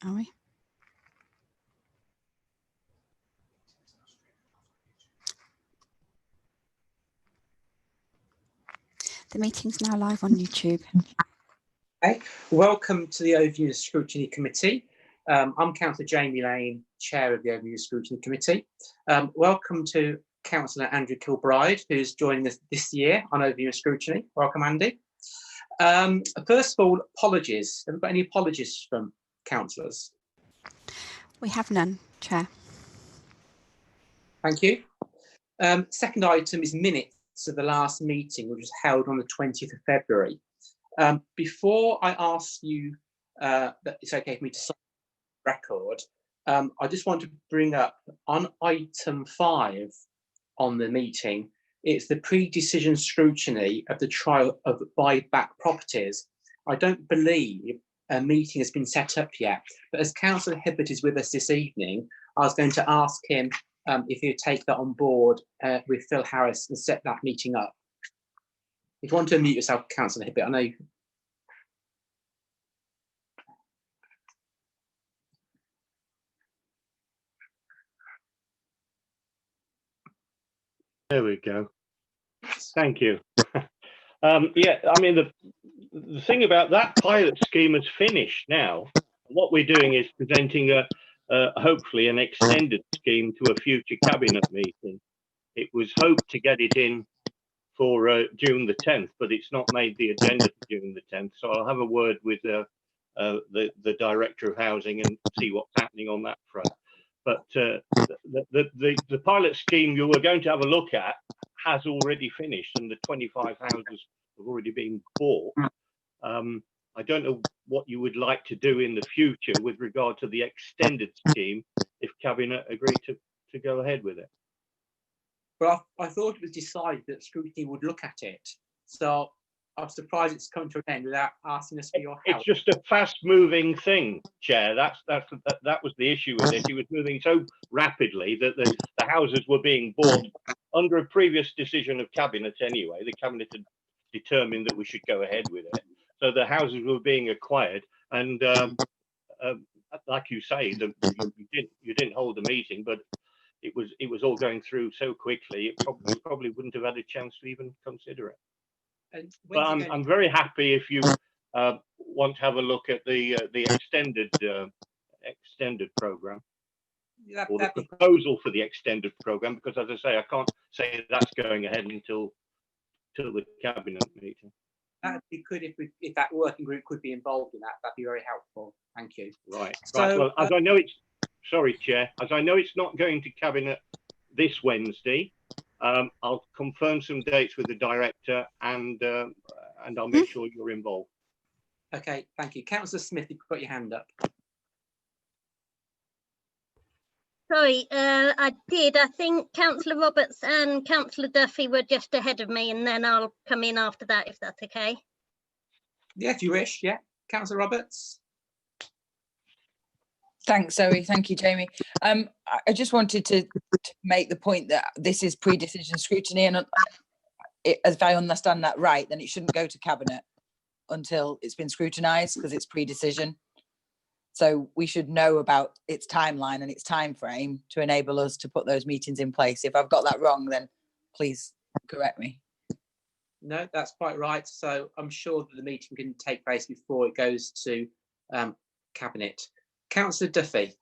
Are we? The meeting's now live on YouTube. Okay, welcome to the Overview Scrutiny Committee. I'm Councillor Jamie Lane, Chair of the Overview Scrutiny Committee. Welcome to Councillor Andrew Kilbride, who's joining us this year on Overview Scrutiny. Welcome, Andy. First of all, apologies. Have we got any apologies from councillors? We have none, Chair. Thank you. Second item is minutes of the last meeting, which was held on the 20th of February. Before I ask you that it's okay for me to sign the record, I just want to bring up on item 5 on the meeting, it's the pre-decision scrutiny of the trial of buyback properties. I don't believe a meeting has been set up yet, but as Councillor Hibbert is with us this evening, I was going to ask him if he would take that on board with Phil Harris and set that meeting up. If you want to unmute yourself, Councillor Hibbert, I know you. There we go. Thank you. Yeah, I mean, the thing about that pilot scheme is finished now. What we're doing is presenting hopefully an extended scheme to a future cabinet meeting. It was hoped to get it in for June the 10th, but it's not made the agenda for June the 10th. So I'll have a word with the Director of Housing and see what's happening on that front. But the pilot scheme you were going to have a look at has already finished, and the 25 houses have already been bought. I don't know what you would like to do in the future with regard to the extended scheme if Cabinet agreed to go ahead with it. Well, I thought it was decided that Scrutiny would look at it. So I'm surprised it's come to an end without asking us for your help. It's just a fast-moving thing, Chair. That was the issue with it. It was moving so rapidly that the houses were being bought under a previous decision of Cabinet anyway. The Cabinet had determined that we should go ahead with it. So the houses were being acquired, and like you say, you didn't hold a meeting, but it was all going through so quickly. It probably wouldn't have had a chance to even consider it. But I'm very happy if you want to have a look at the extended program, or the proposal for the extended program, because as I say, I can't say that's going ahead until the cabinet meeting. That'd be good if that working group could be involved in that. That'd be very helpful. Thank you. Right. So, right. Well, as I know it's Chair, as I know it's not going to cabinet this Wednesday. I'll confirm some dates with the director, and I'll make sure you're involved. Okay, thank you. Councillor Smith, you put your hand up. Sorry, I did. I think Councillor Roberts and Councillor Duffy were just ahead of me, and then I'll come in after that, if that's okay. Yeah, if you wish. Yeah, Councillor Roberts. Thanks, Zoe. Thank you, Jamie. I just wanted to make the point that this is pre-decision scrutiny, and if I understand that right, then it shouldn't go to Cabinet until it's been scrutinised, because it's pre-decision. So we should know about its timeline and its time frame to enable us to put those meetings in place. If I've got that wrong, then please correct me. No, that's quite right. So I'm sure that the meeting can take place before it goes to Cabinet. Councillor Duffy.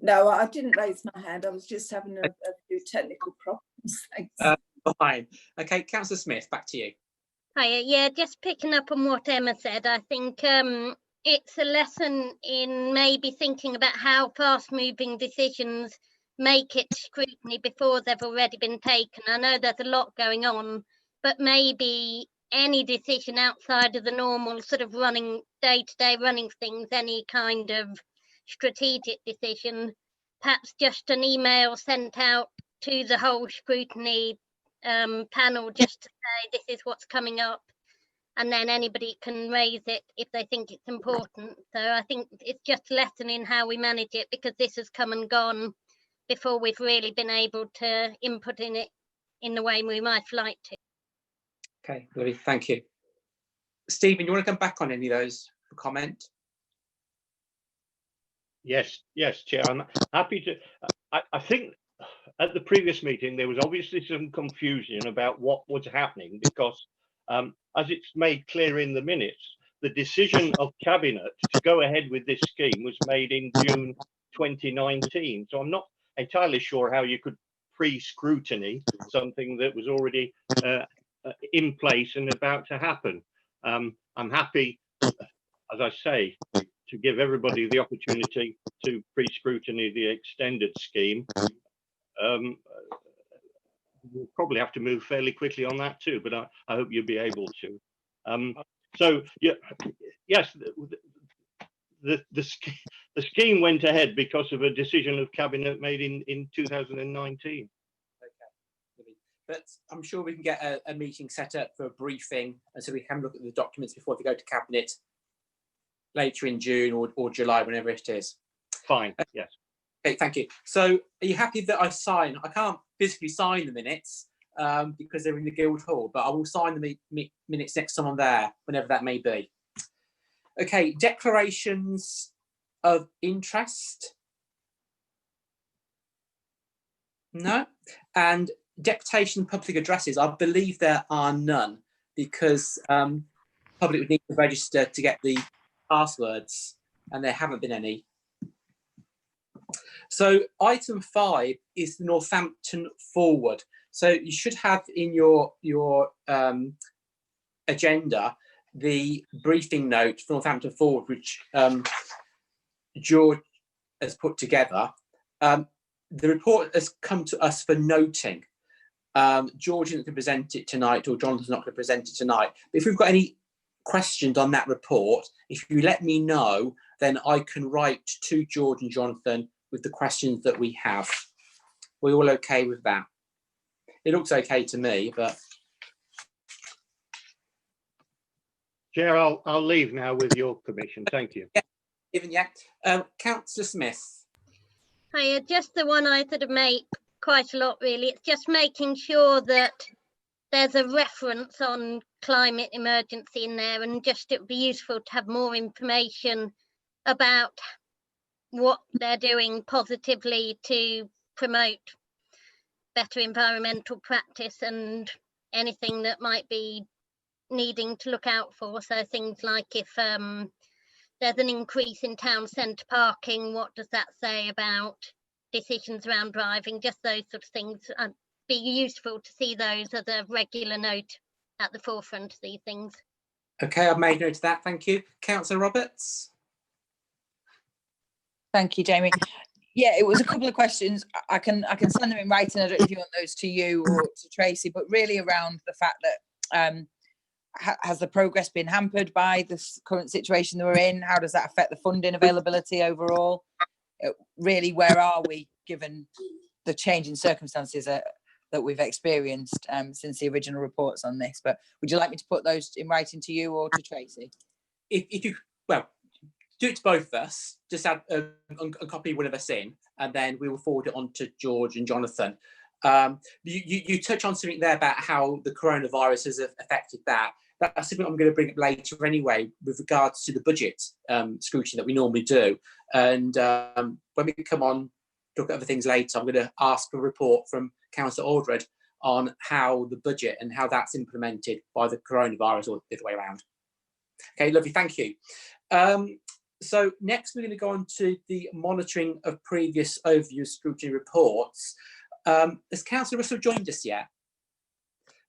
No, I didn't raise my hand. I was just having a few technical problems. Thanks. Fine. Okay, Councillor Smith, back to you. Hiya. Yeah, just picking up on what Emma said, I think it's a lesson in maybe thinking about how fast-moving decisions make it scrutiny before they've already been taken. I know there's a lot going on, but maybe any decision outside of the normal sort of running day-to-day running things, any kind of strategic decision, perhaps just an email sent out to the whole scrutiny panel just to say this is what's coming up, and then anybody can raise it if they think it's important. So I think it's just a lesson in how we manage it, because this has come and gone before we've really been able to input in it in the way we might like to. Okay, Louis, thank you. Stephen, you want to come back on any of those for comment? Yes, Chair. I'm happy to. I think at the previous meeting there was obviously some confusion about what was happening because, as it's made clear in the minutes, the decision of Cabinet to go ahead with this scheme was made in June 2019. So I'm not entirely sure how you could pre-scrutiny something that was already in place and about to happen. I'm happy, as I say, to give everybody the opportunity to pre-scrutiny the extended scheme. We'll probably have to move fairly quickly on that too, but I hope you'll be able to. So yeah, yes, the scheme went ahead because of a decision of Cabinet made in 2019. Okay, but I'm sure we can get a meeting set up for a briefing, and so we can look at the documents before they go to Cabinet later in June or July, whenever it is. Fine. Yes. Okay, thank you. So are you happy that I sign? I can't physically sign the minutes because they're in the Guildhall, but I will sign the minutes next time I'm there, whenever that may be. Okay, declarations of interest. No. And deputation public addresses, I believe there are none because public would need to register to get the passwords, and there haven't been any. So item 5 is the Northampton Forward. So you should have in your agenda the briefing note for Northampton Forward, which George has put together. The report has come to us for noting. George isn't going to present it tonight, or Jonathan's not going to present it tonight. But if we've got any questions on that report, if you let me know, then I can write to George and Jonathan with the questions that we have. We're all okay with that? It looks okay to me, but Chair, I'll leave now with your permission. Thank you. yeah, even yet. Councillor Smith. Hiya, just the one I sort of make quite a lot really. It's just making sure that there's a reference on climate emergency in there, and just it would be useful to have more information about what they're doing positively to promote better environmental practice and anything that might be needing to look out for. So things like if there's an increase in town centre parking, what does that say about decisions around driving? Just those sort of things. Be useful to see those as a regular note at the forefront of these things. Okay, I've made note of that. Thank you. Councillor Roberts. Thank you, Jamie. Yeah, it was a couple of questions. I can send them in writing. I don't know if you want those to you or to Tracy, but really around the fact that has the progress been hampered by this current situation that we're in? How does that affect the funding availability overall? Really, where are we given the change in circumstances that we've experienced since the original reports on this? But would you like me to put those in writing to you or to Tracy? If you, well, do it to both of us. Just add a copy one of us in, and then we will forward it on to George and Jonathan. You touch on something there about how the coronavirus has affected that. That's something I'm going to bring up later anyway, with regards to the budget scrutiny that we normally do. And when we come on to look at other things later, I'm going to ask for a report from Councillor Aldred on how the budget and how that's implemented by the coronavirus, or the other way around. Okay, lovely, thank you. So next we're going to go on to the monitoring of previous overview scrutiny reports. Has Councillor Russell joined us yet?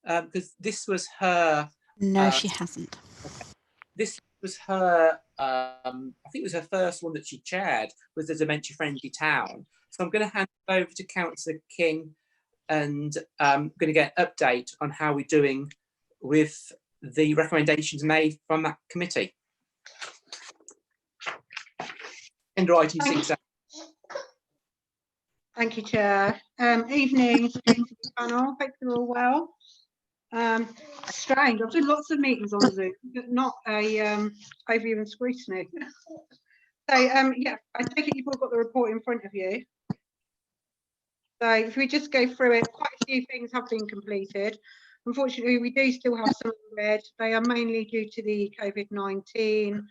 Because this was her... No, she hasn't. Okay. This was her, I think it was her first one that she chaired, was the Dementia Friendly Town. So I'm going to hand it over to Councillor King, and I'm going to get an update on how we're doing with the recommendations made from that committee. End item 6. Thank you, Chair. Evening, panel. Hope you're all well. Strange. I've done lots of meetings on Zoom, but not a overview and scrutiny. So yeah, I take it you've all got the report in front of you. So if we just go through it, quite a few things have been completed. Unfortunately, we do still have some red. They are mainly due to the COVID-19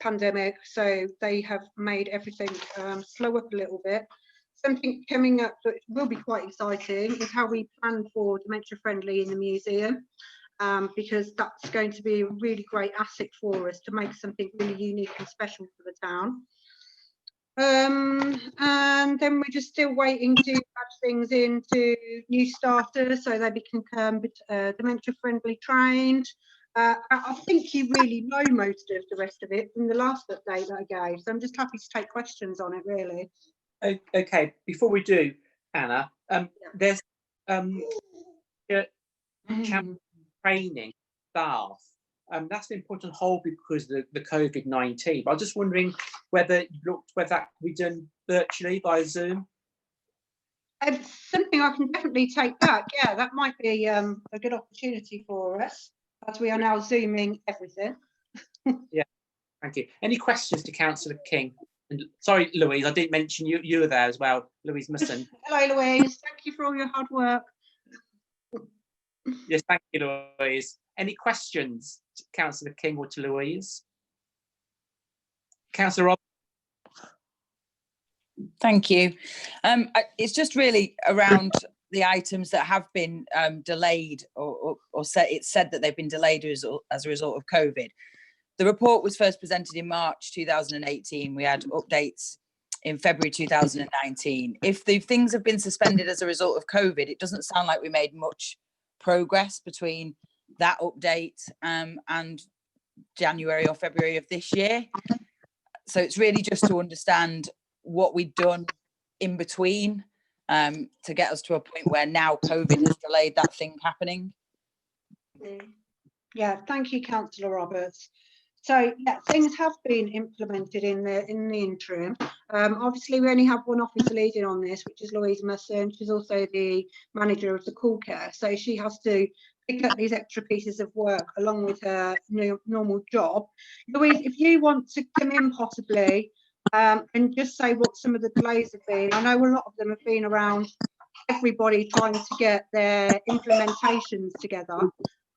pandemic, so they have made everything slow up a little bit. Something coming up that will be quite exciting is how we plan for dementia friendly in the museum, because that's going to be a really great asset for us to make something really unique and special for the town. And then we're just still waiting to add things into new starters so they become dementia friendly trained. I think you really know most of the rest of it from the last update that I gave, so I'm just happy to take questions on it, really. Okay, before we do, Anna, there's training staff. That's been put on hold because of the COVID-19. But I was just wondering whether you looked whether that could be done virtually by Zoom. Something I can definitely take back. Yeah, that might be a good opportunity for us, as we are now Zooming everything. Yeah, thank you. Any questions to Councillor King? And sorry, Louise, I didn't mention you were there as well, Louise Musson. Hello, Louise. Thank you for all your hard work. Yes, thank you, Louise. Any questions to Councillor King or to Louise? Councillor Rob. Thank you. It's just really around the items that have been delayed or it's said that they've been delayed as a result of COVID. The report was first presented in March 2018. We had updates in February 2019. If the things have been suspended as a result of COVID, it doesn't sound like we made much progress between that update and January or February of this year. So it's really just to understand what we've done in between to get us to a point where now COVID has delayed that thing happening. Yeah, thank you, Councillor Roberts. So yeah, things have been implemented in the interim. Obviously, we only have one officer leading on this, which is Louise Musson. She's also the manager of the call care, so she has to pick up these extra pieces of work along with her normal job. Louise, if you want to come in possibly and just say what some of the delays have been. I know a lot of them have been around everybody trying to get their implementations together.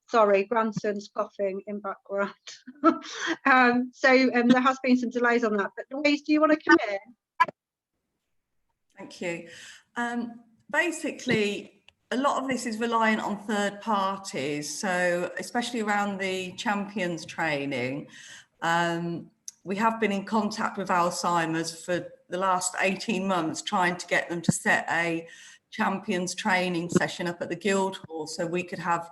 Sorry, grandson's coughing in background. So there has been some delays on that. But Louise, do you want to come in? Thank you. Basically, a lot of this is reliant on third parties. So especially around the champions training, we have been in contact with Alzheimer's for the last 18 months, trying to get them to set a champions training session up at the Guildhall so we could have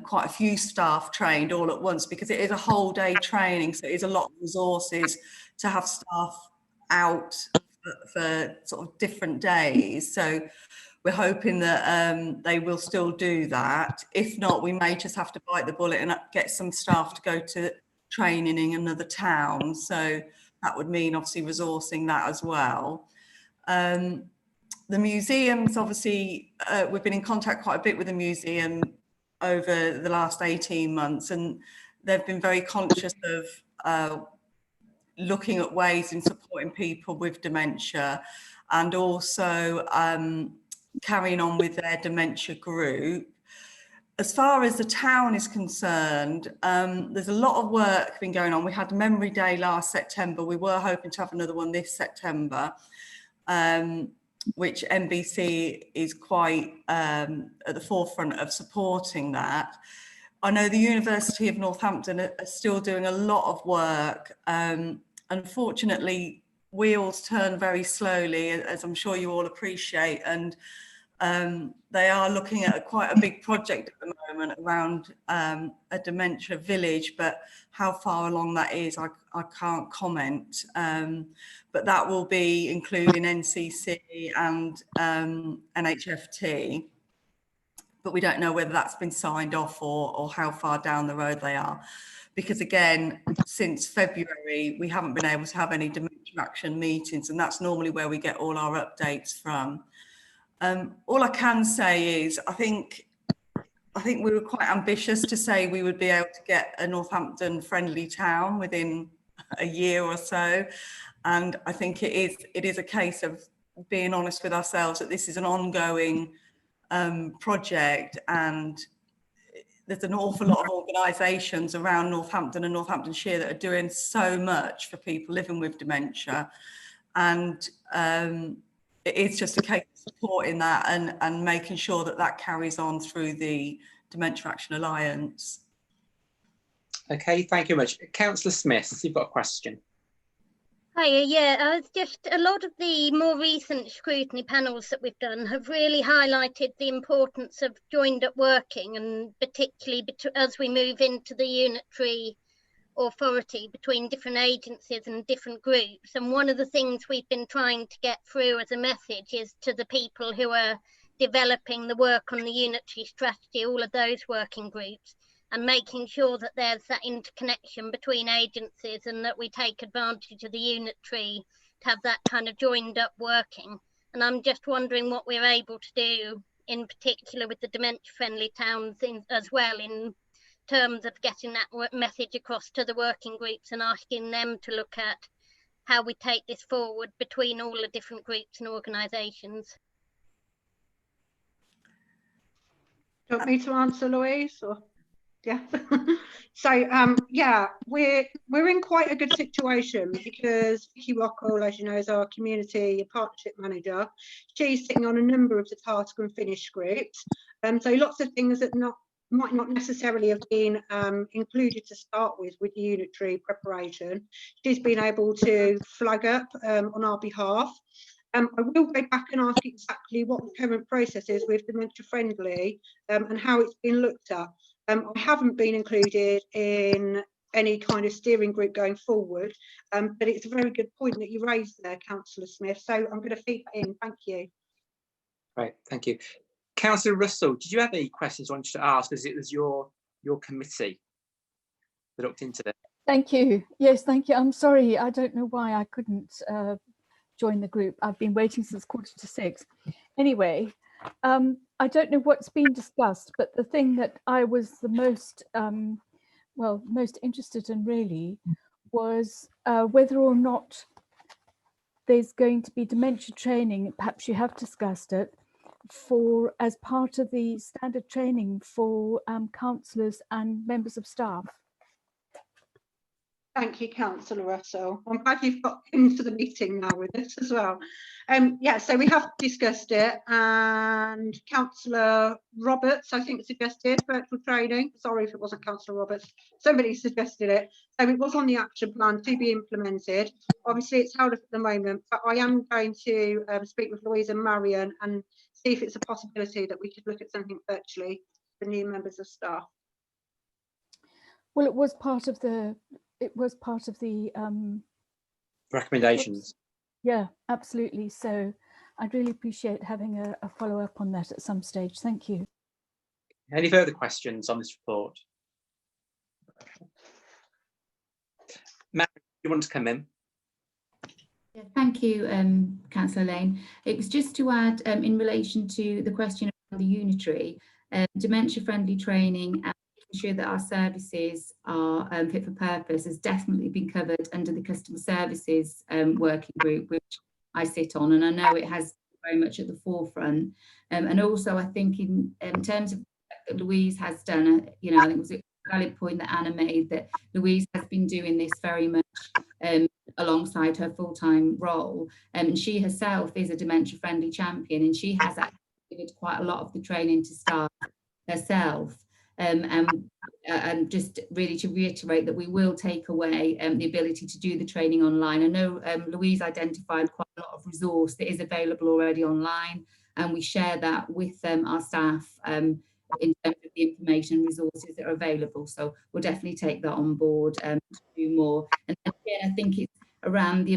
quite a few staff trained all at once, because it is a whole day training, so it is a lot of resources to have staff out for sort of different days. So we're hoping that they will still do that. If not, we may just have to bite the bullet and get some staff to go to training in another town. So that would mean obviously resourcing that as well. The museums, obviously, we've been in contact quite a bit with the museum over the last 18 months, and they've been very conscious of looking at ways in supporting people with dementia, and also carrying on with their dementia group. As far as the town is concerned, there's a lot of work been going on. We had Memory Day last September. We were hoping to have another one this September, which NBC is quite at the forefront of supporting that. I know the University of Northampton are still doing a lot of work. Unfortunately, wheels turn very slowly, as I'm sure you all appreciate, and they are looking at quite a big project at the moment around a dementia village, but how far along that is, I can't comment. But that will be including NCC and NHFT. But we don't know whether that's been signed off or how far down the road they are. Because again, since February, we haven't been able to have any dementia action meetings, and that's normally where we get all our updates from. All I can say is I think we were quite ambitious to say we would be able to get a Northampton friendly town within a year or so. And I think it is a case of being honest with ourselves that this is an ongoing project, and there's an awful lot of organisations around Northampton and Northamptonshire that are doing so much for people living with dementia, and it's just a case of supporting that and making sure that that carries on through the Dementia Action Alliance. Okay, thank you very much. Councillor Smith, you've got a question. Hiya, yeah, just a lot of the more recent scrutiny panels that we've done have really highlighted the importance of joined up working, and particularly as we move into the unitary authority between different agencies and different groups. And one of the things we've been trying to get through as a message is to the people who are developing the work on the unitary strategy, all of those working groups, and making sure that there's that interconnection between agencies and that we take advantage of the unitary to have that kind of joined up working. And I'm just wondering what we're able to do in particular with the dementia friendly towns as well, in terms of getting that message across to the working groups and asking them to look at how we take this forward between all the different groups and organisations. Do you want me to answer, Louise? Or yeah. So yeah, we're in quite a good situation because Vicky Rockall, as you know, is our community partnership manager. She's sitting on a number of the task and finish groups. So lots of things that might not necessarily have been included to start with the unitary preparation, she's been able to flag up on our behalf. I will go back and ask exactly what the current process is with dementia friendly and how it's been looked at. I haven't been included in any kind of steering group going forward, but it's a very good point that you raised there, Councillor Smith. So I'm going to feed that in. Thank you. Right, thank you. Councillor Russell, did you have any questions you wanted to ask, as it was your committee that looked into this? Thank you. Yes, thank you. I'm sorry, I don't know why I couldn't join the group. I've been waiting since 5:45. Anyway, I don't know what's been discussed, but the thing that I was the most, most interested in really was whether or not there's going to be dementia training, perhaps you have discussed it, as part of the standard training for councillors and members of staff. Thank you, Councillor Russell. I'm glad you've got into the meeting now with us as well. Yeah, so we have discussed it, and Councillor Roberts, I think, suggested virtual training. Sorry if it wasn't Councillor Roberts. Somebody suggested it. So it was on the action plan to be implemented. Obviously, it's held up at the moment, but I am going to speak with Louise and Marion and see if it's a possibility that we could look at something virtually for new members of staff. Well, it was part of the recommendations. Yeah, absolutely. So I'd really appreciate having a follow-up on that at some stage. Thank you. Any further questions on this report? Matt, do you want to come in? Yeah, thank you, Councillor Lane. It was just to add in relation to the question of the unitary, dementia-friendly training and making sure that our services are fit for purpose has definitely been covered under the customer services working group, which I sit on, and I know it has very much at the forefront. And also, I think in terms of Louise has done, I think it was a valid point that Anna made, that Louise has been doing this very much alongside her full-time role, and she herself is a dementia-friendly champion, and she has actually given quite a lot of the training to staff herself. And just really to reiterate that we will take away the ability to do the training online. I know Louise identified quite a lot of resource that is available already online, and we share that with our staff in terms of the information and resources that are available. So we'll definitely take that on board to do more. And again, I think it's around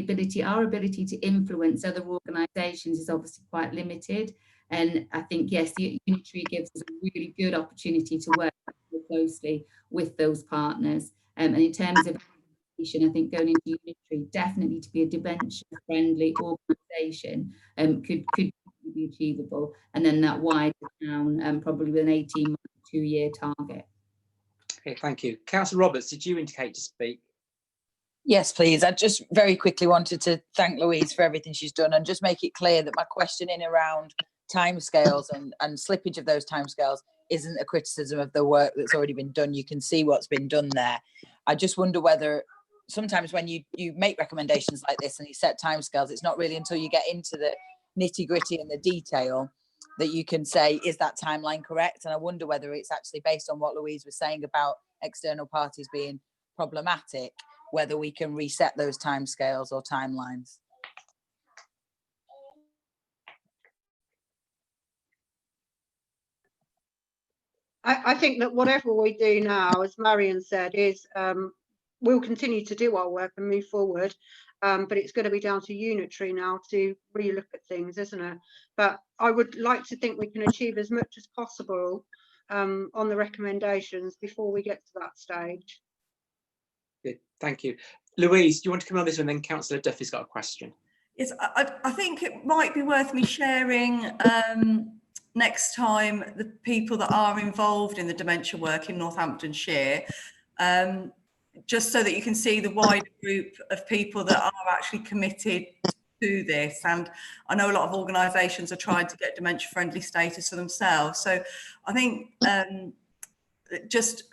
our ability to influence other organisations is obviously quite limited. And I think, yes, the unitary gives us a really good opportunity to work more closely with those partners. And in terms of education, I think going into unitary, definitely to be a dementia-friendly organisation could be achievable. And then that wider down, probably with an 18-month, 2-year target. Okay, thank you. Councillor Roberts, did you indicate to speak? Yes, please. I just very quickly wanted to thank Louise for everything she's done and just make it clear that my questioning around timescales and slippage of those timescales isn't a criticism of the work that's already been done. You can see what's been done there. I just wonder whether sometimes when you make recommendations like this and you set timescales, it's not really until you get into the nitty-gritty and the detail that you can say, is that timeline correct? And I wonder whether it's actually based on what Louise was saying about external parties being problematic, whether we can reset those timescales or timelines. I think that whatever we do now, as Marion said, is we'll continue to do our work and move forward, but it's going to be down to Unitary now to relook at things, isn't it? But I would like to think we can achieve as much as possible on the recommendations before we get to that stage. Good, thank you. Louise, do you want to come on this one? Then Councillor Duffy's got a question. Yes, I think it might be worth me sharing next time the people that are involved in the dementia work in Northamptonshire, just so that you can see the wider group of people that are actually committed to this. And I know a lot of organisations are trying to get dementia friendly status for themselves. So I think just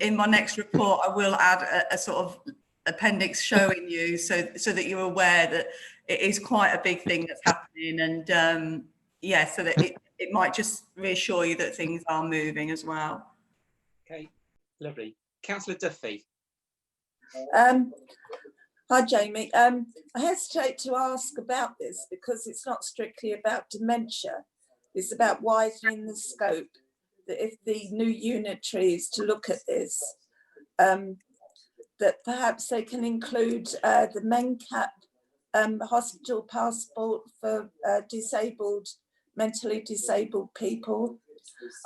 in my next report, I will add a sort of appendix showing you so that you're aware that it is quite a big thing that's happening. And yeah, so that it might just reassure you that things are moving as well. Okay, lovely. Councillor Duffy. Hi, Jamie. I hesitate to ask about this because it's not strictly about dementia. It's about widening the scope. That if the new Unitary is to look at this, that perhaps they can include the MENCAP hospital passport for mentally disabled people.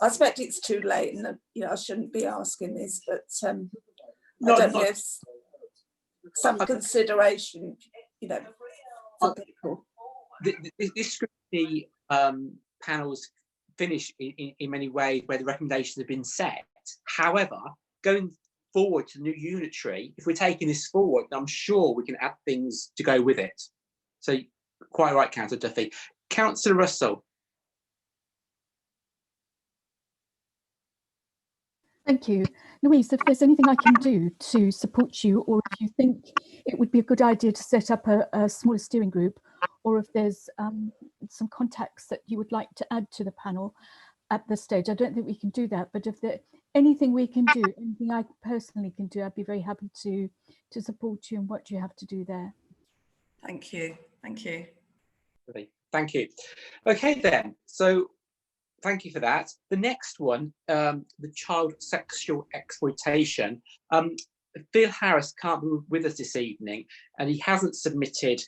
I expect it's too late, and I shouldn't be asking this, but I don't know if some consideration, for people. This scrutiny panel's finished in many ways where the recommendations have been set. However, going forward to the new Unitary, if we're taking this forward, I'm sure we can add things to go with it. So quite right, Councillor Duffy. Councillor Russell. Thank you. Louise, if there's anything I can do to support you, or if you think it would be a good idea to set up a smaller steering group, or if there's some contacts that you would like to add to the panel at this stage, I don't think we can do that. But if there's anything we can do, anything I personally can do, I'd be very happy to support you in what you have to do there. Thank you. Thank you. Thank you. Okay then, so thank you for that. The next one, the child sexual exploitation. Phil Harris can't be with us this evening, and he hasn't submitted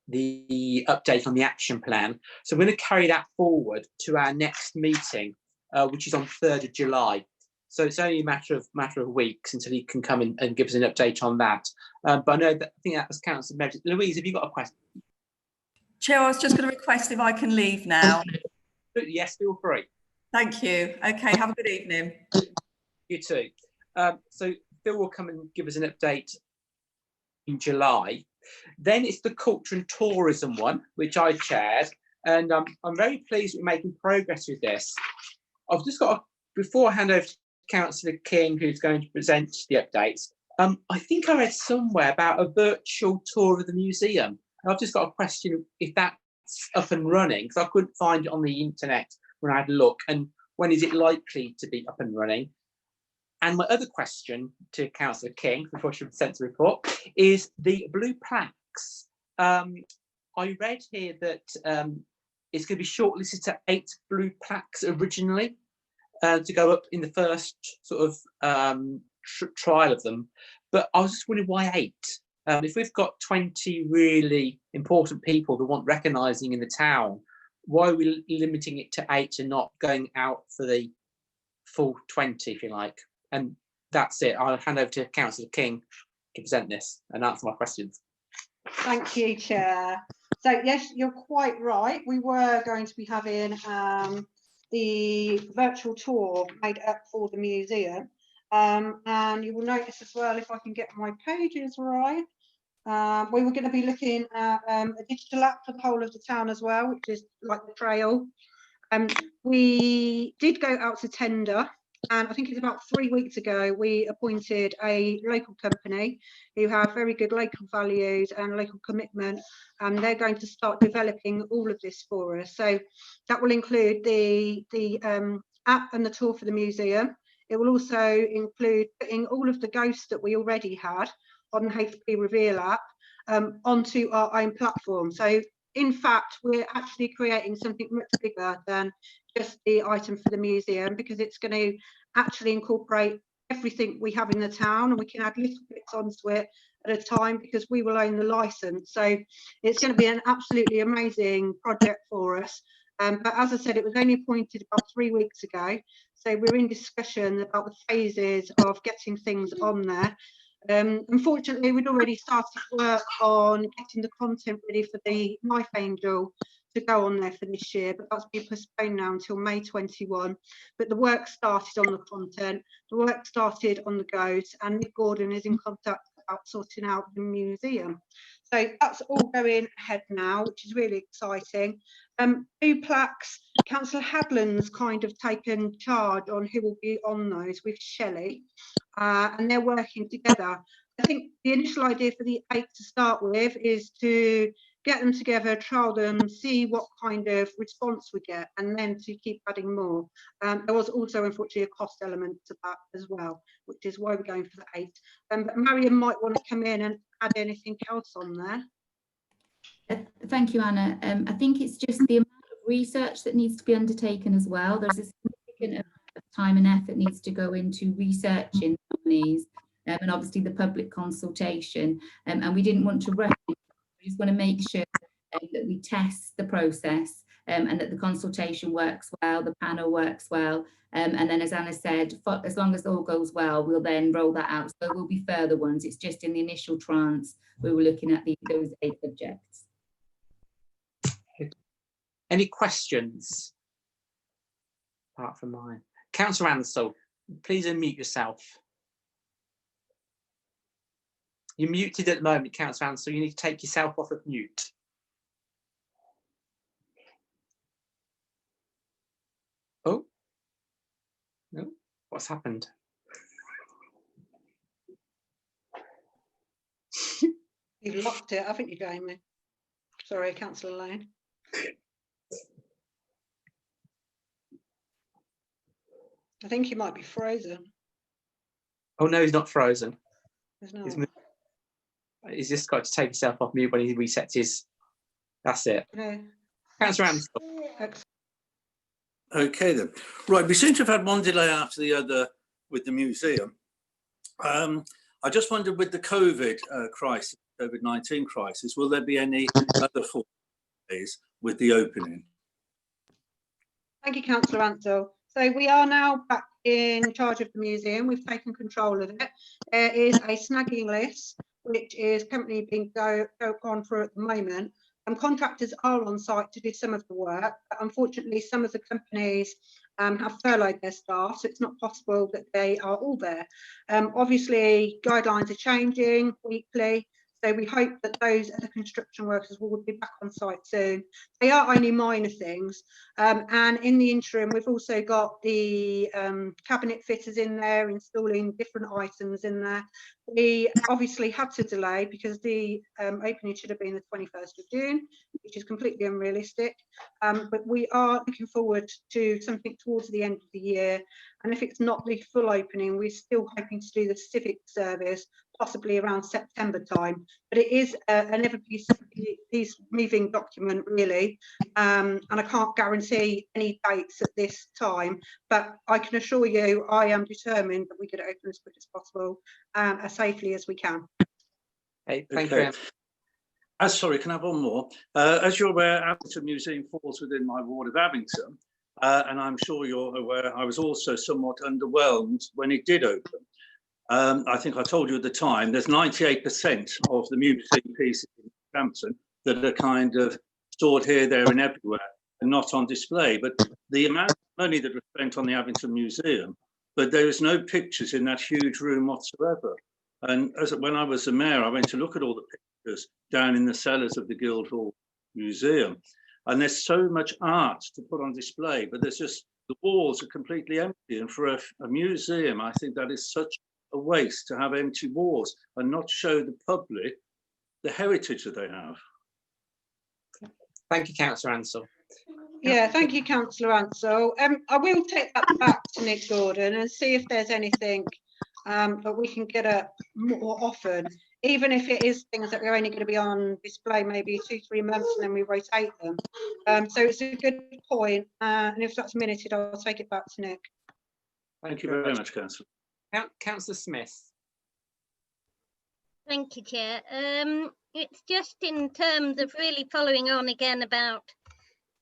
the update on the action plan. So we're going to carry that forward to our next meeting, which is on 3rd of July. So it's only a matter of weeks until he can come in and give us an update on that. But I think that was Councillor Meredith. Louise, have you got a question? Chair, I was just going to request if I can leave now. Yes, feel free. Thank you. Okay, have a good evening. You too. So Phil will come and give us an update in July. Then it's the culture and tourism one, which I chaired, and I'm very pleased we're making progress with this. I've just got before I hand over to Councillor King, who's going to present the updates. I think I read somewhere about a virtual tour of the museum. And I've just got a question if that's up and running, because I couldn't find it on the internet when I had a look, and when is it likely to be up and running? And my other question to Councillor King, before she presents the report, is the blue plaques. I read here that it's going to be shortlisted to 8 blue plaques originally to go up in the first sort of trial of them. But I was just wondering why 8? If we've got 20 really important people that want recognising in the town, why are we limiting it to 8 and not going out for the full 20, if you like? And that's it. I'll hand over to Councillor King to present this and answer my questions. Thank you, Chair. So yes, you're quite right. We were going to be having the virtual tour made up for the museum. And you will notice as well, if I can get my pages right, We were going to be looking at a digital app for the whole of the town as well, which is like the trail. We did go out to tender, and I think it's about 3 weeks ago we appointed a local company who have very good local values and local commitment, and they're going to start developing all of this for us. So that will include the app and the tour for the museum. It will also include putting all of the ghosts that we already had on the HP Reveal app onto our own platform. So in fact, we're actually creating something much bigger than just the item for the museum, because it's going to actually incorporate everything we have in the town, and we can add little bits onto it at a time because we will own the license. So it's going to be an absolutely amazing project for us. But as I said, it was only appointed about 3 weeks ago. So we're in discussion about the phases of getting things on there. Unfortunately, we'd already started work on getting the content ready for the Knife Angel to go on there for this year, but that's been postponed now until May 21. But the work started on the content, the work started on the ghosts, and Nick Gordon is in contact about sorting out the museum. So that's all going ahead now, which is really exciting. Blue plaques, Councillor Hadland's kind of taken charge on who will be on those with Shelley, and they're working together. I think the initial idea for the 8 to start with is to get them together, trial them, see what kind of response we get, and then to keep adding more. There was also, unfortunately, a cost element to that as well, which is why we're going for the 8. But Marion might want to come in and add anything else on there. Thank you, Anna. I think it's just the amount of research that needs to be undertaken as well. There's a significant amount of time and effort needs to go into researching these, and obviously the public consultation. And we didn't want to rush it. We just want to make sure that we test the process and that the consultation works well, the panel works well. And then, as Anna said, as long as all goes well, we'll then roll that out. So there will be further ones. It's just in the initial trance, we were looking at those 8 subjects. Any questions apart from mine? Councillor Ansell, please unmute yourself. You're muted at the moment, Councillor Ansell. You need to take yourself off of mute. Oh, no, what's happened? You've locked it, haven't you, Jamie? Sorry, Councillor Lane. I think he might be frozen. Oh no, he's not frozen. He's not. He's just got to take himself off mute when he resets his. That's it. No. Councillor Ansell. Okay then. Right, we seem to have had one delay after the other with the museum. I just wondered, with the COVID crisis, COVID-19 crisis, will there be any other 4 days with the opening? Thank you, Councillor Ansell. So we are now back in charge of the museum. We've taken control of it. There is a snagging list, which is currently being gone through at the moment. Contractors are on site to do some of the work, but unfortunately some of the companies have furloughed their staff, so it's not possible that they are all there. Obviously guidelines are changing weekly, so we hope that those other construction workers will be back on site soon. They are only minor things, and in the interim we've also got the cabinet fitters in there installing different items in there. We obviously had to delay because the opening should have been the 21st of June, which is completely unrealistic, but we are looking forward to something towards the end of the year, and if it's not the full opening, we're still hoping to do the civic service possibly around September time. But it is an ever-piece moving document, really, and I can't guarantee any dates at this time, but I can assure you I am determined that we get it open as quick as possible, as safely as we can. Hey, thank you. Sorry, can I have one more? As you're aware, Abington Museum falls within my ward of Abington, and I'm sure you're aware I was also somewhat underwhelmed when it did open. I think I told you at the time, there's 98% of the museum pieces in Abington that are kind of stored here, there and everywhere and not on display. But the amount of money that was spent on the Abington Museum, but there is no pictures in that huge room whatsoever. And when I was the mayor, I went to look at all the pictures down in the cellars of the Guildhall Museum. And there's so much art to put on display, but there's just, the walls are completely empty. And for a museum, I think that is such a waste to have empty walls and not show the public the heritage that they have. Thank you, Councillor Ansell. Yeah, thank you, Councillor Ansell. I will take that back to Nick Gordon and see if there's anything that we can get at more often, even if it is things that are only going to be on display maybe 2-3 months and then we rotate them. So it's a good point, and if that's minuted, I'll take it back to Nick. Thank you very much, Councillor. Councillor Smith. Thank you, Chair. It's just in terms of really following on again about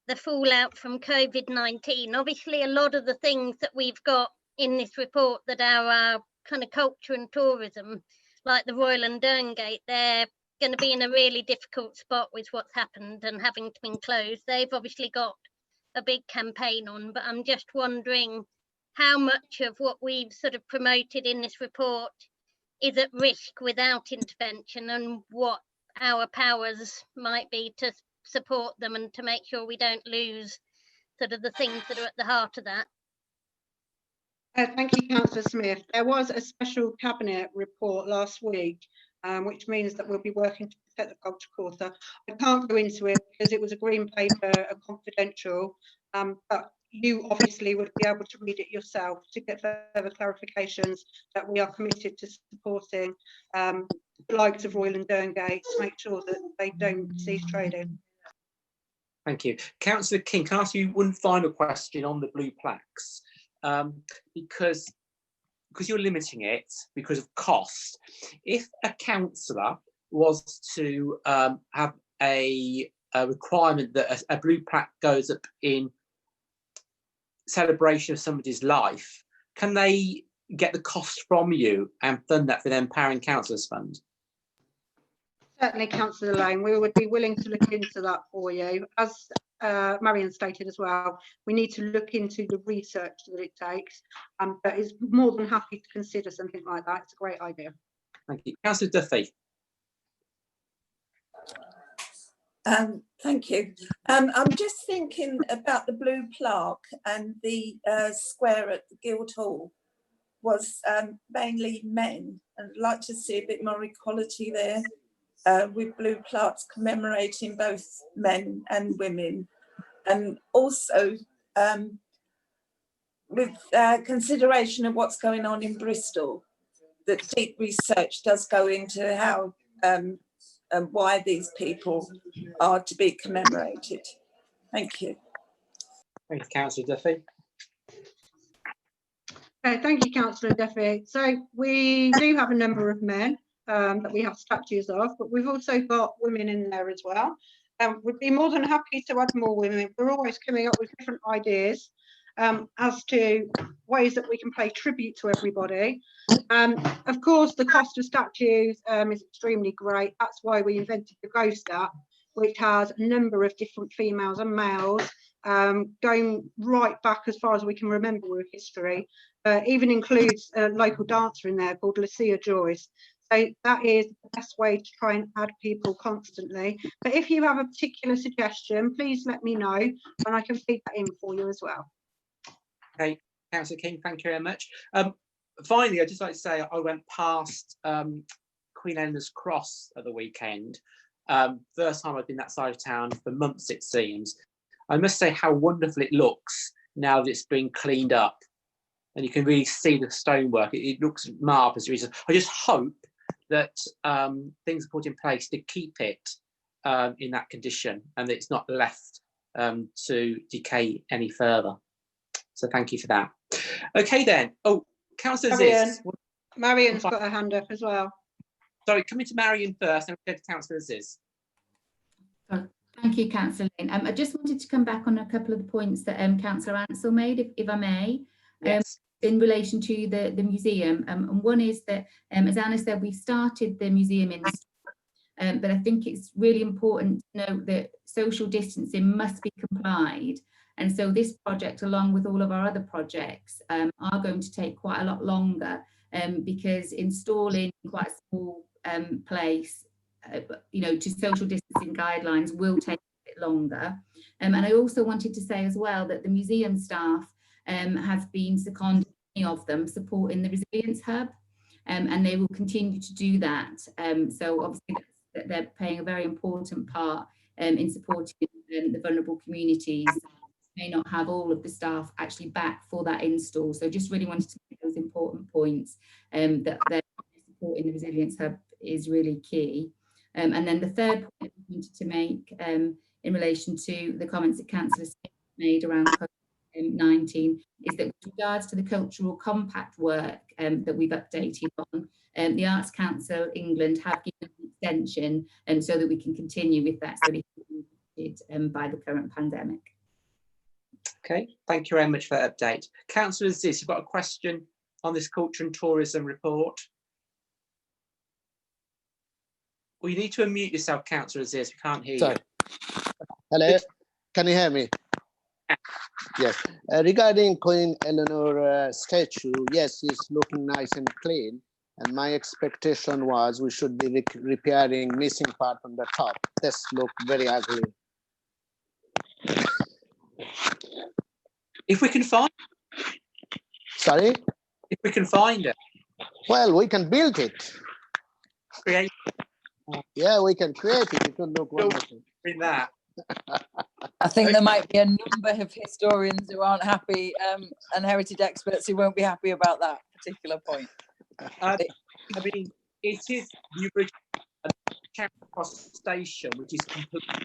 the fallout from COVID-19. Obviously, a lot of the things that we've got in this report that are kind of culture and tourism, like the Royal and Derngate, they're going to be in a really difficult spot with what's happened and having to be closed. They've obviously got a big campaign on, but I'm just wondering how much of what we've sort of promoted in this report is at risk without intervention, and what our powers might be to support them and to make sure we don't lose sort of the things that are at the heart of that. Thank you, Councillor Smith. There was a special cabinet report last week, which means that we'll be working to protect the culture quarter. I can't go into it because it was a green paper, a confidential, but you obviously would be able to read it yourself to get further clarifications that we are committed to supporting the likes of Royal and Derngate to make sure that they don't cease trading. Thank you. Councillor King, can I ask you one final question on the blue plaques? Because you're limiting it because of cost. If a councillor was to have a requirement that a blue plaque goes up in celebration of somebody's life, can they get the cost from you and fund that for the Empowering Councillors Fund? Certainly, Councillor Lane, we would be willing to look into that for you. As Marion stated as well, we need to look into the research that it takes, but is more than happy to consider something like that. It's a great idea. Thank you. Councillor Duffy. Thank you. I'm just thinking about the blue plaque, and the square at the Guildhall was mainly men, and I'd like to see a bit more equality there, with blue plaques commemorating both men and women, and also with consideration of what's going on in Bristol, that deep research does go into how and why these people are to be commemorated. Thank you. Thank you, Councillor Duffy. Thank you, Councillor Duffy. So we do have a number of men that we have statues of, but we've also got women in there as well. We'd be more than happy to add more women. We're always coming up with different ideas as to ways that we can pay tribute to everybody. Of course, the cost of statues is extremely great. That's why we invented the Ghost app, which has a number of different females and males, going right back as far as we can remember with history. Even includes a local dancer in there called Lucia Joyce. So that is the best way to try and add people constantly. But if you have a particular suggestion, please let me know and I can feed that in for you as well. Okay, Councillor King, thank you very much. Finally, I'd just like to say I went past Queen Eleanor's Cross at the weekend. First time I've been that side of town for months, it seems. I must say how wonderful it looks now that it's been cleaned up. And you can really see the stonework. It looks marvellous. I just hope that things are put in place to keep it in that condition and that it's not left to decay any further. So thank you for that. Okay then. Oh, Councillor Ziz. Marion's got her hand up as well. Sorry, coming to Marion first and we'll go to Councillor Ziz. Thank you, Councillor Lane. I just wanted to come back on a couple of the points that Councillor Ansell made, if I may. Yes. In relation to the museum. And one is that, as Anna said, we started the museum in but I think it's really important to note that social distancing must be complied. And so this project, along with all of our other projects, are going to take quite a lot longer because installing quite a small place to social distancing guidelines will take a bit longer. And I also wanted to say as well that the museum staff have been seconded, many of them supporting the Resilience Hub, and they will continue to do that. So obviously they're playing a very important part in supporting the vulnerable communities. May not have all of the staff actually back for that install. So just really wanted to make those important points, that they're supporting the Resilience Hub is really key. And then the third point I wanted to make in relation to the comments that Councillor made around COVID-19 is that with regards to the cultural compact work that we've updated on, the Arts Council England have given an extension so that we can continue with that, so by the current pandemic. Okay, thank you very much for that update. Councillor Aziz, you've got a question on this culture and tourism report? Well, you need to unmute yourself, Councillor Aziz. We can't hear Sorry. you. Hello, can you hear me? Yes. Regarding Queen Eleanor statue, yes, it's looking nice and clean. And my expectation was we should be repairing missing part on the top. This look very ugly. If we can find Sorry? If we can find it. Well, we can build it. Create. Yeah, we can create it. It will look wonderful. In that. I think there might be a number of historians who aren't happy and heritage experts who won't be happy about that particular point. I mean, it is the original Charing Cross station, which is completely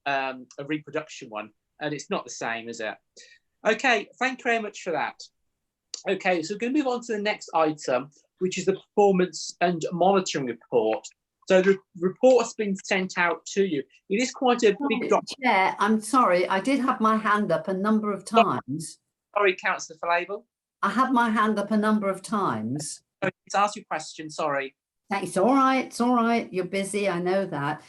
a reproduction one, and it's not the same, is it? Okay, thank you very much for that. Okay, so we're going to move on to the next item, which is the performance and monitoring report. So the report has been sent out to you. It is quite a big document. Chair, I'm sorry, I did have my hand up a number of times. Sorry, Councillor Flavel. I had my hand up a number of times. Let's ask your question, sorry. It's all right, it's all right. You're busy, I know that.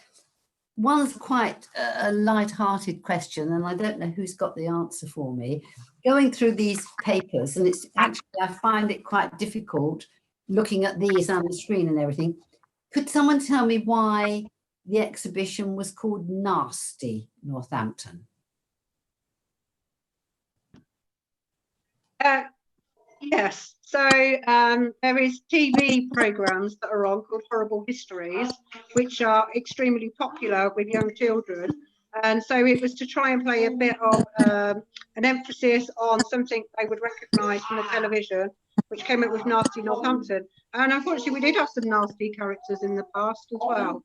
One's quite a light-hearted question, and I don't know who's got the answer for me. Going through these papers, and it's actually, I find it quite difficult looking at these on the screen and everything. Could someone tell me why the exhibition was called Nasty Northampton? Yes, so there is TV programmes that are on called Horrible Histories, which are extremely popular with young children. And so it was to try and play a bit of an emphasis on something they would recognise from the television, which came up with Nasty Northampton. And unfortunately, we did have some nasty characters in the past as well.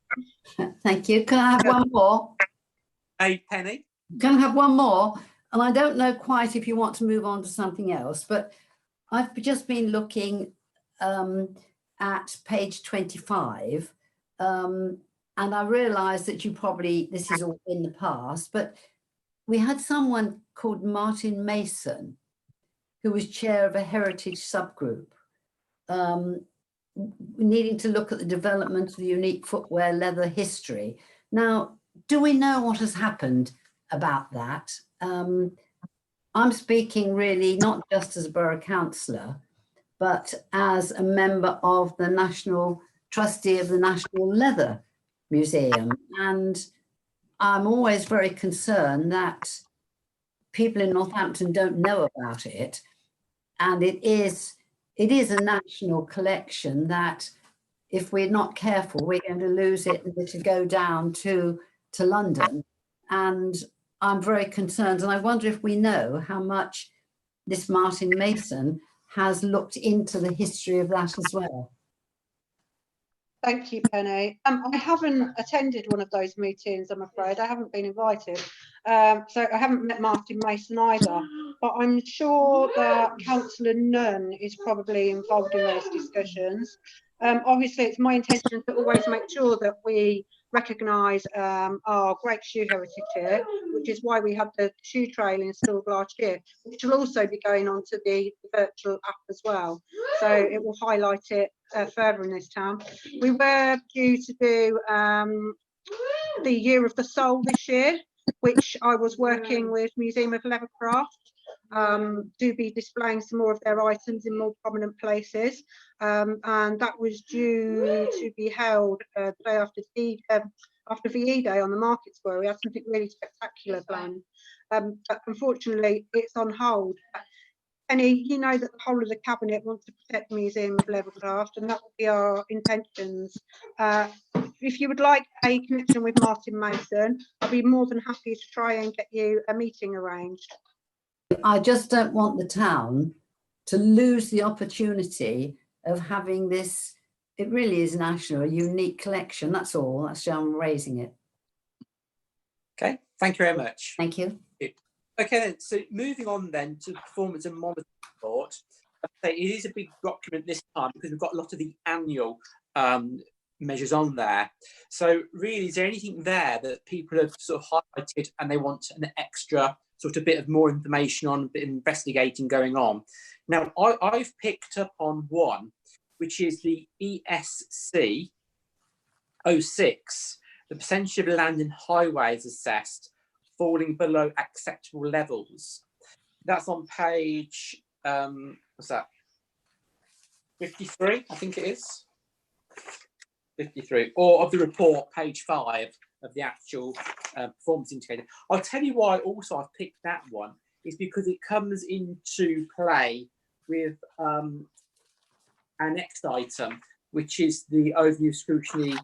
Thank you. Can I have one more? Hey, Penny. Can I have one more? And I don't know quite if you want to move on to something else, but I've just been looking at page 25, and I realised that this is all in the past, but we had someone called Martin Mason, who was chair of a heritage subgroup, needing to look at the development of the unique footwear leather history. Now, do we know what has happened about that? I'm speaking really not just as a borough councillor, but as a member of the National Trustee of the National Leather Museum. And I'm always very concerned that people in Northampton don't know about it. And it is a national collection that if we're not careful, we're going to lose it and to go down to London. And I'm very concerned, and I wonder if we know how much this Martin Mason has looked into the history of that as well. Thank you, Penny. I haven't attended one of those meetings, I'm afraid. I haven't been invited. So I haven't met Martin Mason either, but I'm sure that Councillor Nunn is probably involved in those discussions. Obviously, it's my intention to always make sure that we recognise our great shoe heritage here, which is why we had the shoe trail installed last year, which will also be going on to the virtual app as well. So it will highlight it further in this town. We were due to do the Year of the Soul this year, which I was working with Museum of Leathercraft do be displaying some more of their items in more prominent places, and that was due to be held the day after VE Day on the Market Square. We had something really spectacular planned, but unfortunately it's on hold. Penny, you know that the whole of the Cabinet wants to protect the museum of Levercraft, and that will be our intentions. If you would like a connection with Martin Mason, I'll be more than happy to try and get you a meeting arranged. I just don't want the town to lose the opportunity of having this. It really is national, a unique collection. That's all. That's why I'm raising it. Okay, thank you very much. Thank you. Okay, then, so moving on then to the performance and monitoring report. It is a big document this time because we've got a lot of the annual measures on there. So really, is there anything there that people have sort of highlighted and they want an extra sort of bit of more information on, a bit of investigating going on? Now, I've picked up on one, which is the ESC 06, the percentage of land and highways assessed falling below acceptable levels. That's on page, what's that? 53, I think it is. 53, or of the report, page 5 of the actual performance indicator. I'll tell you why also I've picked that one, is because it comes into play with our next item, which is the overview scrutiny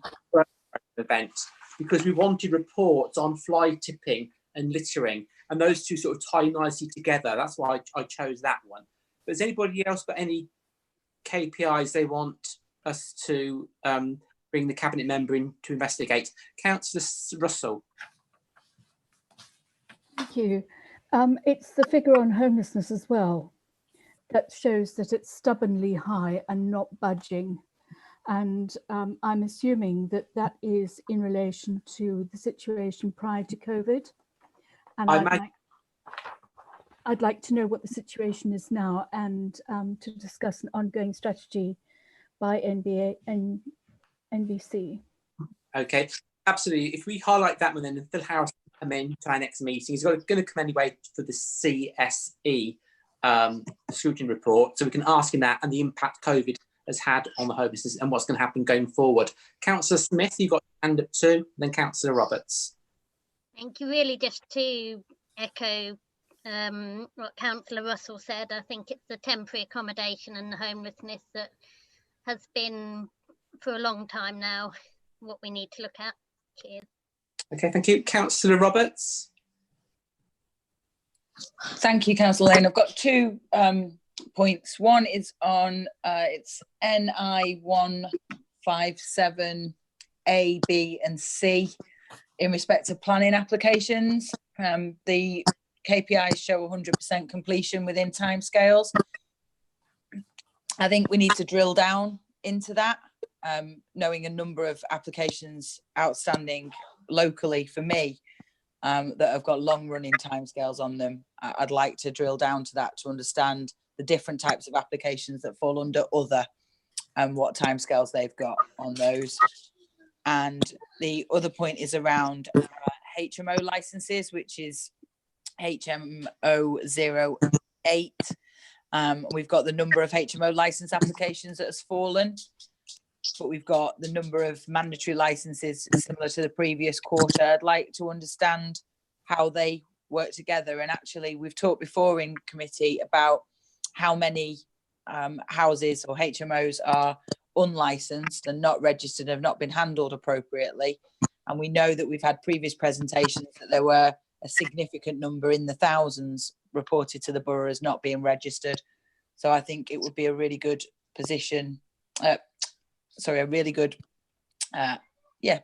event, because we wanted reports on fly tipping and littering, and those two sort of tie nicely together. That's why I chose that one. But has anybody else got any KPIs they want us to bring the Cabinet member in to investigate? Councillor Russell. Thank you. It's the figure on homelessness as well that shows that it's stubbornly high and not budging. And I'm assuming that that is in relation to the situation prior to COVID. And I'd like to know what the situation is now, and to discuss an ongoing strategy by NBC. Okay, absolutely. If we highlight that one, then Phil Harris will come in to our next meeting. He's going to come anyway for the CSE scrutiny report, so we can ask him that and the impact COVID has had on the homelessness and what's going to happen going forward. Councillor Smith, you've got your hand up too, then Councillor Roberts. Thank you. Really, just to echo what Councillor Russell said, I think it's the temporary accommodation and the homelessness that has been for a long time now what we need to look at. Cheers. Okay, thank you. Councillor Roberts. Thank you, Councillor Lane. I've got 2 points. One is on it's NI 157 A, B and C in respect to planning applications. The KPIs show 100% completion within timescales. I think we need to drill down into that, knowing a number of applications outstanding locally for me that have got long running timescales on them. I'd like to drill down to that to understand the different types of applications that fall under other and what timescales they've got on those. And the other point is around HMO licenses, which is HMO 08. We've got the number of HMO license applications that has fallen, but we've got the number of mandatory licenses similar to the previous quarter. I'd like to understand how they work together. And actually, we've talked before in committee about how many houses or HMOs are unlicensed and not registered, have not been handled appropriately. And we know that we've had previous presentations that there were a significant number in the thousands reported to the borough as not being registered. So I think it would be a really good position,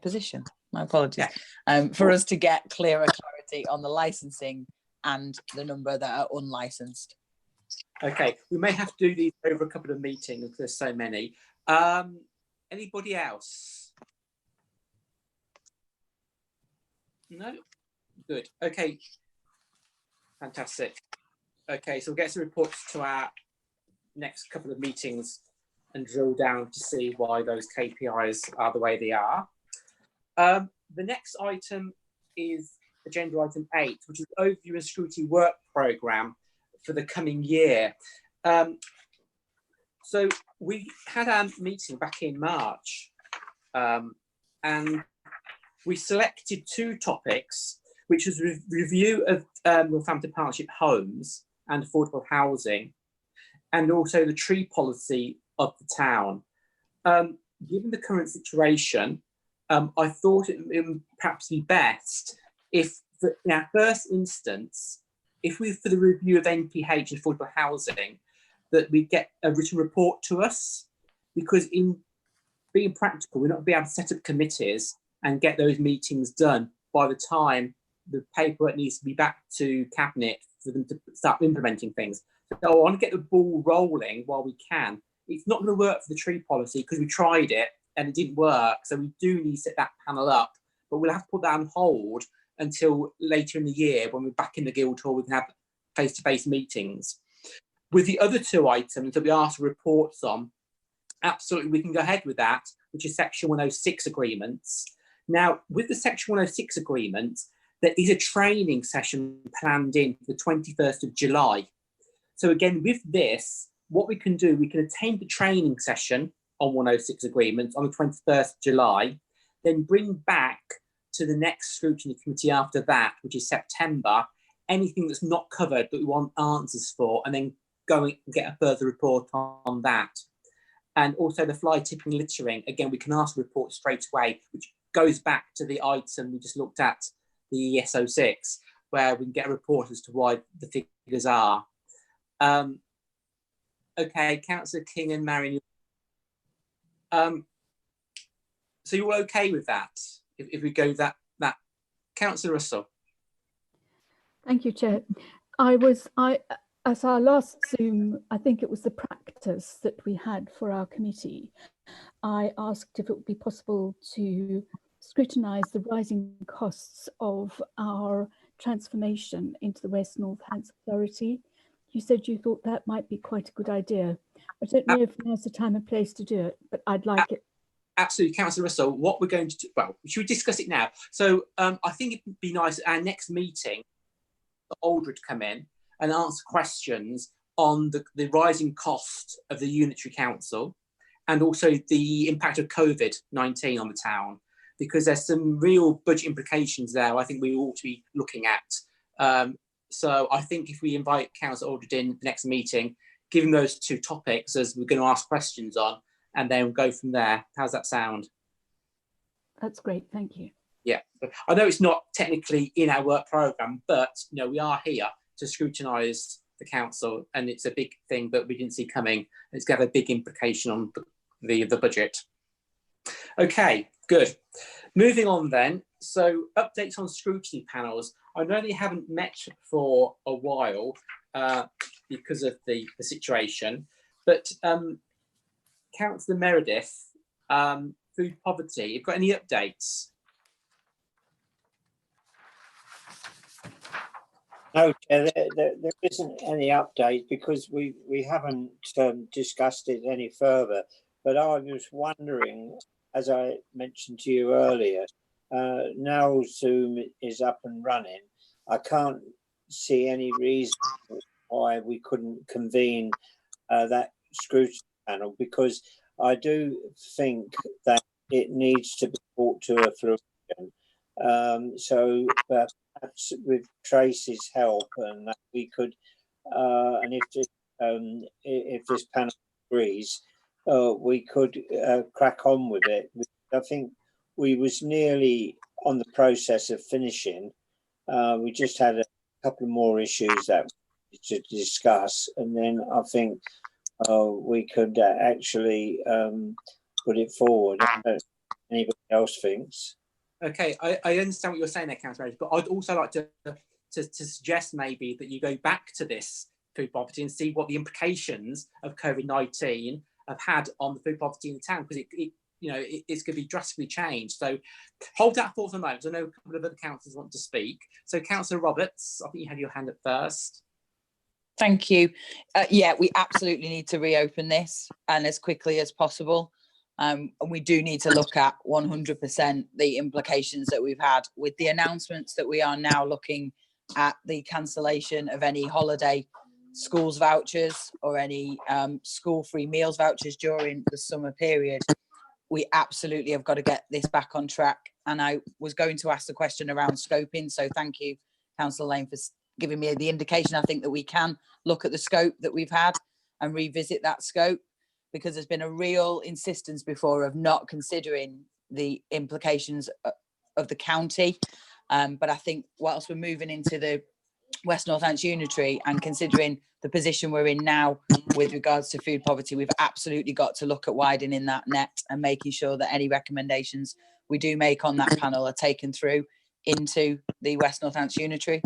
position, my apologies, for us to get clearer clarity on the licensing and the number that are unlicensed. Okay, we may have to do these over a couple of meetings because there's so many. Anybody else? No? Good. Okay. Fantastic. Okay, so we'll get some reports to our next couple of meetings and drill down to see why those KPIs are the way they are. The next item is agenda item 8, which is overview and scrutiny work programme for the coming year. So we had our meeting back in March, and we selected 2 topics, which was review of Northampton Partnership homes and affordable housing, and also the tree policy of the town. Given the current situation, I thought it would perhaps be best if, in our first instance, if we, for the review of NPH and affordable housing, that we get a written report to us, because in being practical, we're not going to be able to set up committees and get those meetings done by the time the paperwork needs to be back to Cabinet for them to start implementing things. So I want to get the ball rolling while we can. It's not going to work for the tree policy because we tried it and it didn't work. So we do need to set that panel up, but we'll have to put that on hold until later in the year when we're back in the Guildhall. We can have face-to-face meetings. With the other 2 items that we asked for reports on, absolutely we can go ahead with that, which is Section 106 agreements. Now, with the Section 106 agreement, there is a training session planned in for the 21st of July. So again, with this, what we can do, we can attend the training session on 106 agreements on the 21st of July, then bring back to the next scrutiny committee after that, which is September, anything that's not covered that we want answers for, and then go and get a further report on that. And also the fly tipping littering, again, we can ask a report straight away, which goes back to the item we just looked at, the ES06, where we can get a report as to why the figures are. Okay, Councillor King and Marion. So you're okay with that? If we go that. Councillor Russell. Thank you, Chair. As our last Zoom, I think it was the practice that we had for our committee, I asked if it would be possible to scrutinise the rising costs of our transformation into the West Northants Authority. You said you thought that might be quite a good idea. I don't know if now's the time and place to do it, but I'd like it. Absolutely, Councillor Russell. What we're going to do, well, should we discuss it now? So I think it'd be nice at our next meeting, the Aldred come in and answer questions on the rising cost of the unitary council and also the impact of COVID-19 on the town, because there's some real budget implications there I think we ought to be looking at. So I think if we invite Councillor Aldred in the next meeting, given those 2 topics as we're going to ask questions on, and then go from there. How's that sound? That's great, thank you. Yeah, I know it's not technically in our work programme, but you know, we are here to scrutinise the council, and it's a big thing that we didn't see coming. It's going to have a big implication on the budget. Okay, good. Moving on then. So updates on scrutiny panels. I know they haven't met for a while because of the situation, but Councillor Meredith, food poverty, you've got any updates? No, there isn't any update because we haven't discussed it any further. But I was wondering, as I mentioned to you earlier, now Zoom is up and running. I can't see any reason why we couldn't convene that scrutiny panel, because I do think that it needs to be brought to a fruition. So perhaps with Tracy's help, and that we could, and if this panel agrees, we could crack on with it. I think we was nearly on the process of finishing. We just had a couple of more issues that we to discuss, and then I think we could actually put it forward. Anybody else thinks? Okay, I understand what you're saying there, Councillor Meredith, but I'd also like to suggest maybe that you go back to this food poverty and see what the implications of COVID-19 have had on the food poverty in the town, because it's going to be drastically changed. So hold that thought for a moment. I know a couple of other councillors want to speak. So Councillor Roberts, I think you had your hand up first. Thank you. Yeah, we absolutely need to reopen this, and as quickly as possible. And we do need to look at 100% the implications that we've had with the announcements that we are now looking at the cancellation of any holiday schools vouchers or any school free meals vouchers during the summer period, we absolutely have got to get this back on track. And I was going to ask the question around scoping. So thank you, Councillor Lane, for giving me the indication. I think that we can look at the scope that we've had and revisit that scope, because there's been a real insistence before of not considering the implications of the county. But I think whilst we're moving into the West Northants Unitary and considering the position we're in now with regards to food poverty, we've absolutely got to look at widening that net and making sure that any recommendations we do make on that panel are taken through into the West Northants Unitary.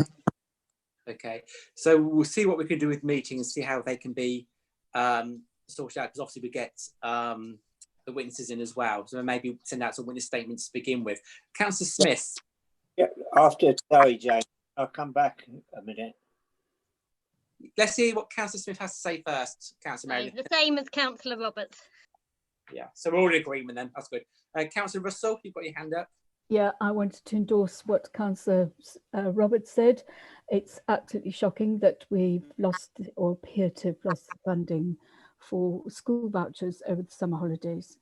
Okay, so we'll see what we can do with meetings, see how they can be sorted out, because obviously we get the witnesses in as well, so maybe send out some witness statements to begin with. Councillor Smith. Yeah, after Terry, James, I'll come back a minute. Let's see what Councillor Smith has to say first, Councillor Mary. The same as Councillor Roberts. Yeah, so we're all in agreement then, that's good. Councillor Russell, you've got your hand up. Yeah, I wanted to endorse what Councillor Roberts said. It's absolutely shocking that we've lost or appear to have lost funding for school vouchers over the summer holidays.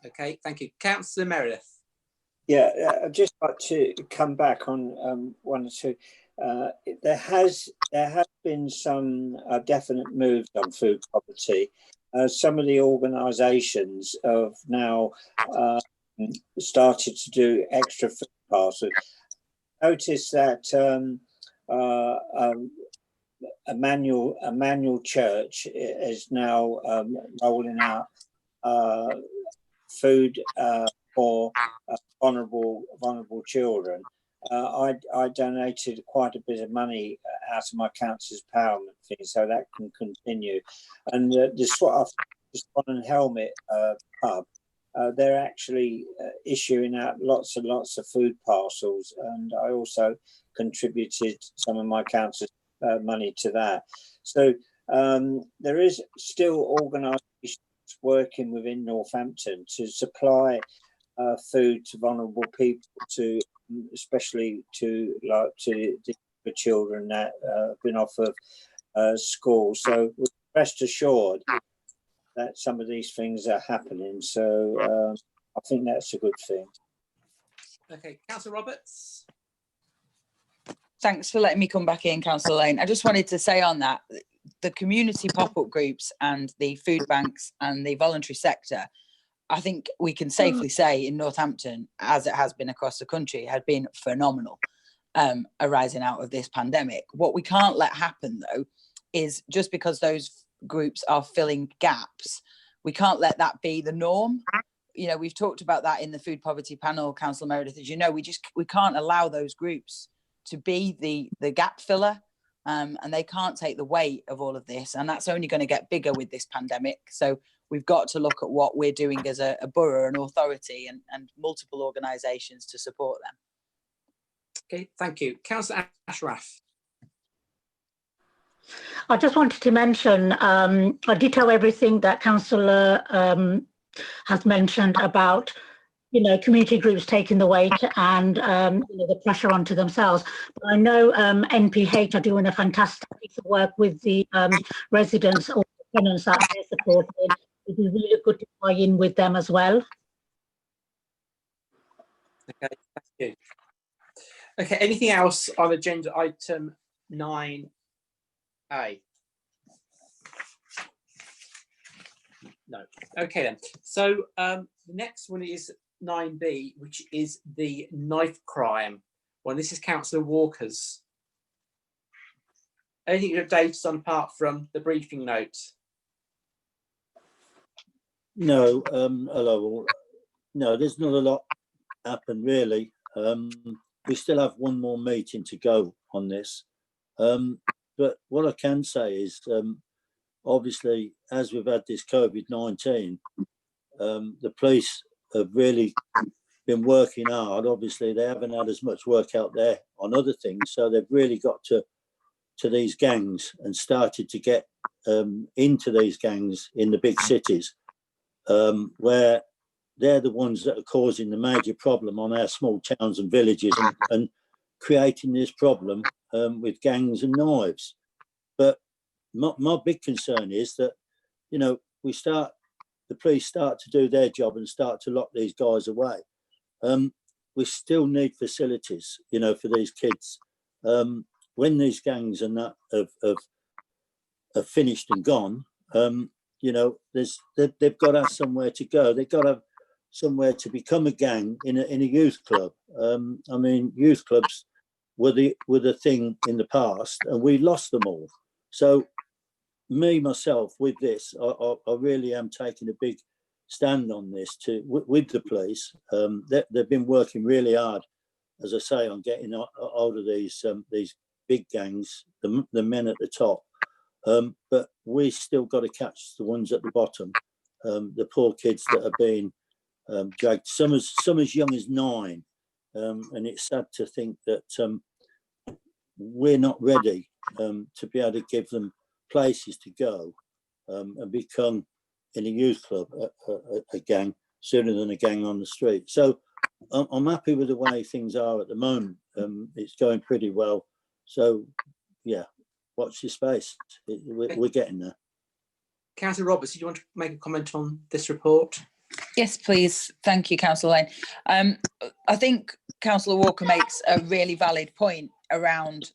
Okay, thank you. Councillor Meredith. Yeah, I'd just like to come back on one or two. There has been some definite moves on food poverty. Some of the organisations have now started to do extra food parcels. Notice that Emmanuel Church is now rolling out food for vulnerable children. I donated quite a bit of money out of my council's empowerment thing, so that can continue. And the Swan and Helmet pub, they're actually issuing out lots and lots of food parcels, and I also contributed some of my council's money to that. So there is still organisations working within Northampton to supply food to vulnerable people, to especially to the children that have been off of school. So rest assured that some of these things are happening. So I think that's a good thing. Okay, Councillor Roberts. Thanks for letting me come back in, Councillor Lane. I just wanted to say on that, the community pop-up groups and the food banks and the voluntary sector, I think we can safely say in Northampton, as it has been across the country, had been phenomenal arising out of this pandemic. What we can't let happen, though, is just because those groups are filling gaps, we can't let that be the norm. You know, we've talked about that in the food poverty panel, Councillor Meredith. As you know, we can't allow those groups to be the gap filler, and they can't take the weight of all of this, and that's only going to get bigger with this pandemic. So we've got to look at what we're doing as a borough, an authority, and multiple organisations to support them. Okay, thank you. Councillor Ashraf. I just wanted to mention, I ditto everything that Councillor has mentioned about, you know, community groups taking the weight and you know, the pressure onto themselves. But I know NPH are doing a fantastic piece of work with the residents or tenants that they're supporting. It'd be really good to tie in with them as well. Okay, thank you. Okay, anything else on agenda item 9A? No. Okay then. So the next one is 9B, which is the knife crime. Well, this is Councillor Walker's. Anything to update us on apart from the briefing note? No, hello all. No, there's not a lot happened really. We still have one more meeting to go on this. But what I can say is, obviously, as we've had this COVID-19, the police have really been working hard. Obviously, they haven't had as much work out there on other things, so they've really got to these gangs and started to get into these gangs in the big cities, where they're the ones that are causing the major problem on our small towns and villages, and creating this problem with gangs and knives. But my big concern is that, you know, the police start to do their job and start to lock these guys away. We still need facilities, you know, for these kids. When these gangs and that have finished and gone, you know, they've got to have somewhere to go. They've got to have somewhere to become a gang in a youth club. I mean, youth clubs were the thing in the past, and we lost them all. So myself, with this, I really am taking a big stand on this with the police. They've been working really hard, as I say, on getting hold of these big gangs, the men at the top. But we still got to catch the ones at the bottom, the poor kids that are being dragged, some as young as 9. And it's sad to think that we're not ready to be able to give them places to go and become, in a youth club, a gang sooner than a gang on the street. So I'm happy with the way things are at the moment. It's going pretty well. So yeah, watch this space. We're getting there. Councillor Roberts, do you want to make a comment on this report? Yes, please. Thank you, Councillor Lane. I think Councillor Walker makes a really valid point around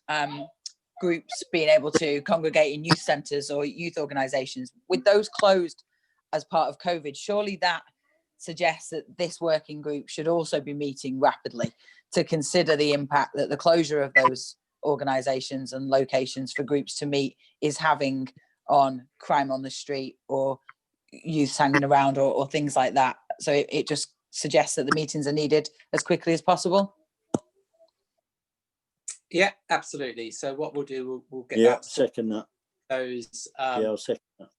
groups being able to congregate in youth centres or youth organisations. With those closed as part of COVID, surely that suggests that this working group should also be meeting rapidly to consider the impact that the closure of those organisations and locations for groups to meet is having on crime on the street or youth hanging around or things like that. So it just suggests that the meetings are needed as quickly as possible. Yeah, absolutely. So what we'll do, we'll get that. Second that. Those. I'll second that.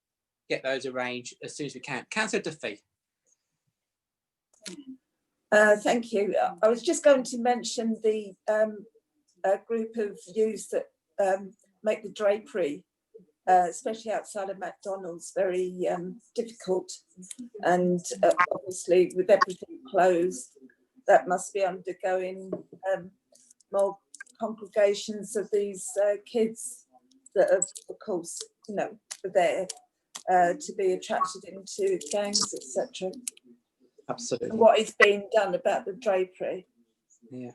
Get those arranged as soon as we can. Councillor Duffy. Thank you. I was just going to mention the group of youths that make the drapery, especially outside of McDonald's, very difficult. And obviously with everything closed, that must be undergoing more congregations of these kids that are, of course, you know, there to be attracted into gangs, etc. Absolutely. And what is being done about the drapery? Yeah.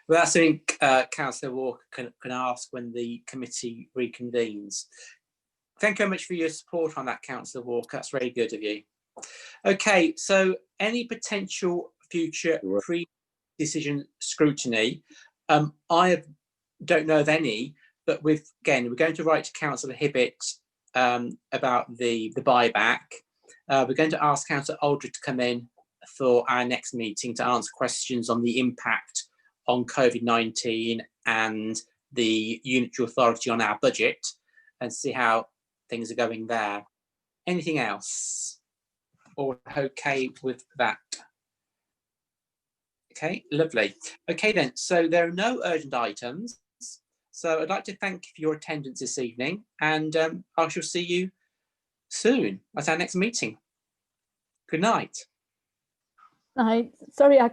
Well, that's something Councillor Walker can ask when the committee reconvenes. Thank you very much for your support on that, Councillor Walker. That's very good of you. Okay, so any potential future pre-decision scrutiny, I don't know of any, but we're going to write to Councillor Hibbett about the buyback. We're going to ask Councillor Aldred to come in for our next meeting to answer questions on the impact on COVID-19 and the unitary authority on our budget and see how things are going there. Anything else? All okay with that? Okay, lovely. Okay then, so there are no urgent items. So I'd like to thank you for your attendance this evening, and I shall see you soon at our next meeting. Good night. Sorry, I